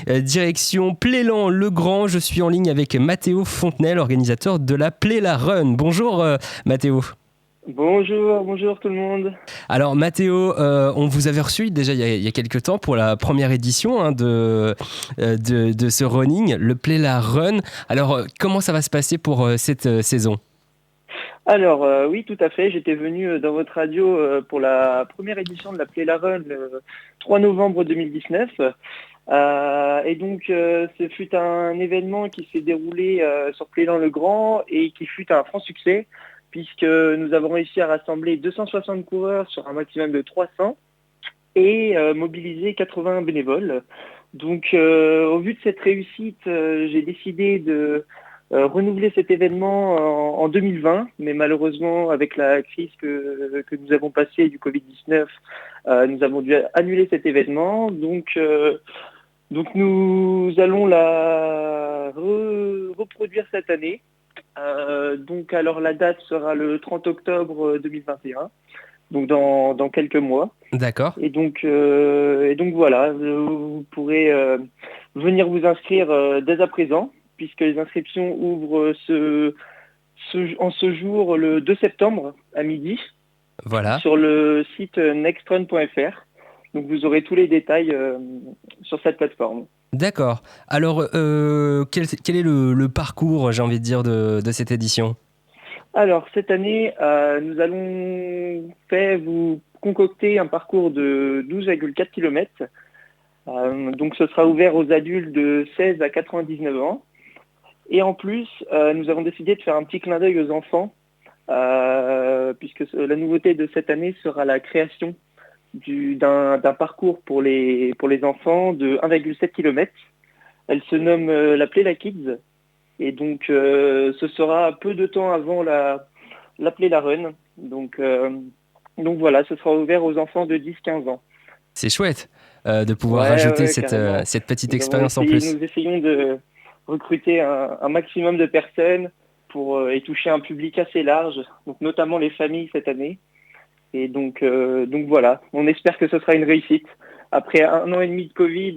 Direction Plélan-le-Grand. Je suis en ligne avec Mathéo Fontenelle, organisateur de la Pléla Run. Bonjour Mathéo. Bonjour tout le monde. Alors Mathéo, on vous avait reçu déjà il y a quelques temps pour la première édition de ce running, le Pléla Run. Alors comment ça va se passer pour cette saison ? Alors oui, tout à fait, j'étais venu dans votre radio pour la première édition de la Play la Run le 3 novembre 2019. Et donc ce fut un événement qui s'est déroulé sur Plélan-le-Grand et qui fut un franc succès puisque nous avons réussi à rassembler 260 coureurs sur un maximum de 300 et mobiliser 80 bénévoles. Donc au vu de cette réussite, j'ai décidé de renouveler cet événement en 2020, mais malheureusement avec la crise que nous avons passée du Covid-19, nous avons dû annuler cet événement. Donc nous allons la reproduire cette année. Donc alors la date sera le 30 octobre 2021, donc dans quelques mois. D'accord. Et donc voilà, vous pourrez venir vous inscrire dès à présent, puisque les inscriptions ouvrent en ce jour le 2 septembre à midi Voilà. sur le site nextrun.fr. Donc vous aurez tous les détails sur cette plateforme. D'accord. Alors quel est le parcours, j'ai envie de dire, de cette édition ? Alors cette année, nous allons vous concocter un parcours de 12,4 km. Donc ce sera ouvert aux adultes de 16 à 99 ans. Et en plus, nous avons décidé de faire un petit clin d'œil aux enfants, puisque la nouveauté de cette année sera la création d'un parcours pour les enfants de 1,7 km. Elle se nomme la Pléla Kids. Et donc, ce sera peu de temps avant la Pléla Run. Donc voilà, ce sera ouvert aux enfants de 10-15 ans. C'est chouette de pouvoir rajouter cette petite expérience en plus. Nous essayons de recruter un maximum de personnes et toucher un public assez large, donc notamment les familles cette année. Et donc voilà, on espère que ce sera une réussite. Après 1 an et demi de Covid,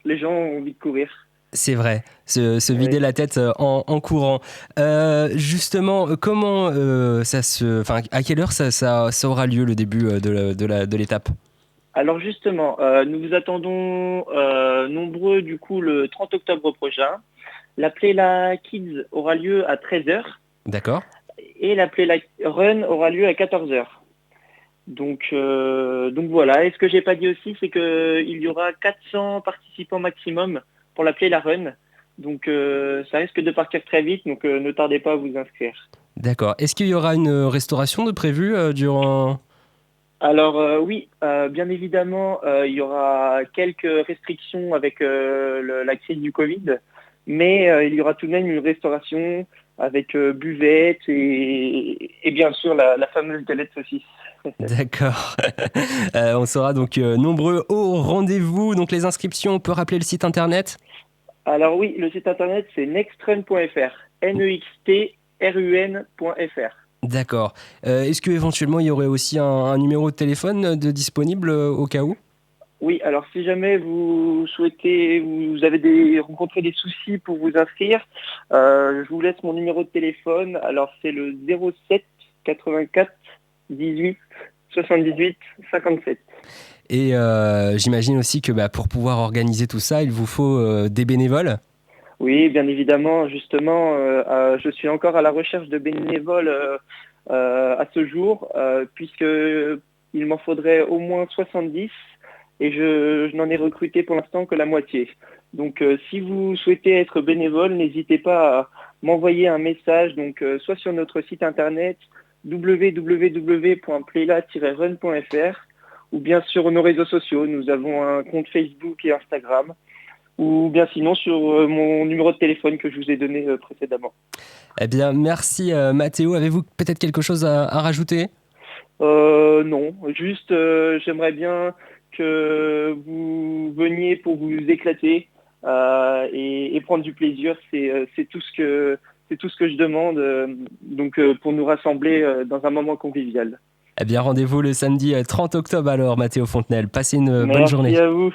les gens ont envie de courir. C'est vrai, se vider la tête en courant. Justement, comment à quelle heure ça aura lieu le début de l'étape ? Alors justement, nous vous attendons nombreux du coup le 30 octobre prochain. La Pléla Kids aura lieu à 13h. D'accord. Et la Pléla Run aura lieu à 14h. Donc voilà. Et ce que j'ai pas dit aussi, c'est qu'il y aura 400 participants maximum pour la Pléla Run. Donc ça risque de partir très vite, donc ne tardez pas à vous inscrire. D'accord. Est-ce qu'il y aura une restauration de prévue durant... Alors oui, bien évidemment, il y aura quelques restrictions avec la crise du Covid, mais il y aura tout de même une restauration avec buvette et bien sûr la fameuse galette saucisse. D'accord. On sera donc nombreux au rendez-vous. Donc les inscriptions, on peut rappeler le site internet ? Alors oui, le site internet c'est nextrun.fr, nextrun.fr. D'accord. Est-ce qu'éventuellement il y aurait aussi un numéro de téléphone disponible au cas où ? Oui, alors si jamais vous avez rencontré des soucis pour vous inscrire, je vous laisse mon numéro de téléphone. Alors c'est le 07 84 18 78 57. Et j'imagine aussi que pour pouvoir organiser tout ça, il vous faut des bénévoles ? Oui, bien évidemment. Justement, je suis encore à la recherche de bénévoles à ce jour, puisqu'il m'en faudrait au moins 70 et je n'en ai recruté pour l'instant que la moitié. Donc, si vous souhaitez être bénévole, n'hésitez pas à m'envoyer un message, donc soit sur notre site internet www.plela-run.fr ou bien sur nos réseaux sociaux. Nous avons un compte Facebook et Instagram, ou bien sinon sur mon numéro de téléphone que je vous ai donné précédemment. Eh bien, merci Mathéo. Avez-vous peut-être quelque chose à rajouter ? Non, juste j'aimerais bien que vous veniez pour vous éclater et prendre du plaisir. C'est tout ce que je demande, pour nous rassembler dans un moment convivial. Eh bien, rendez-vous le samedi 30 octobre alors, Mathéo Fontenelle. Passez une bonne journée. Merci à vous.